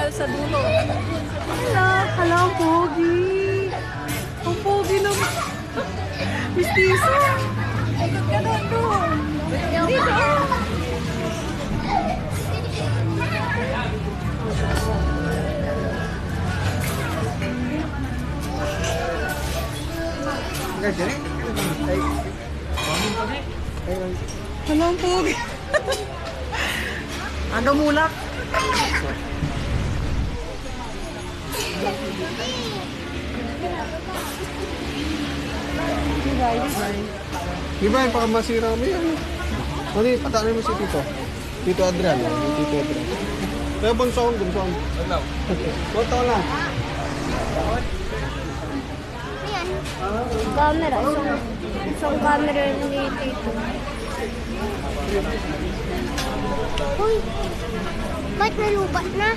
sa dulo. Hala, ang pogi. Ang pogi naman. Mistiso. Ikot ka doon. Dito. Hala, ang pogi. Aga mulak. Diba yung pakamasira mo yan? Ano yung pataanin mo si Tito? Tito Adrian. Tito Adrian. Kaya bunsoon. Boto lang. Camera. Isang camera ni Tito. Uy! Ba't nalubat na?